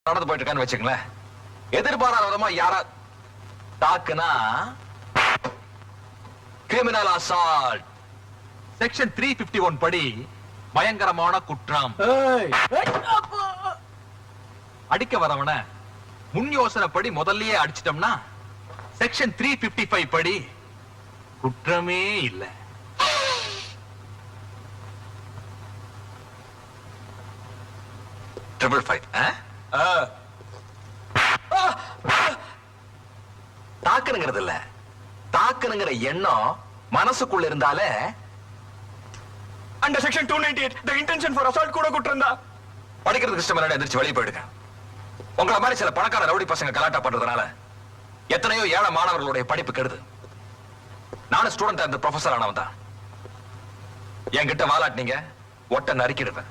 நடந்து போயிட்டு இருக்கான்னு வச்சுங்களேன், எதிர்பாராத விதமா யாரா தாக்குனா கிரிமினல் அசால்ட் செக்ஷன் 351 படி பயங்கரமான குற்றம். அடிக்க வரவன முன் யோசனைப்படி முதல்லயே அடிச்சிட்டோம்னா செக்ஷன் 355 படி குற்றமே இல்ல. ட்ரிபிள் ஃபைவ் தாக்கணுங்கிறது இல்ல, தாக்கணுங்கிற எண்ணம் மனசுக்குள்ள இருந்தாலே. Under section 298 the intention for assault கூட குற்றம்தா. படிக்கிறதுக்கு இஷ்டம் இல்ல, எந்திரிச்சு வெளியே போயிடுங்க. உங்களை மாதிரி சில பணக்கார ரவுடி பசங்க கலாட்டா பண்றதுனால எத்தனையோ ஏழை மாணவர்களுடைய படிப்பு கெடுது. நானும் ஸ்டூடெண்ட் அந்த ப்ரொஃபசர் ஆனவன் தான். என்கிட்ட வாலாட்டினீங்க, ஒட்ட நறுக்கிடுவேன்.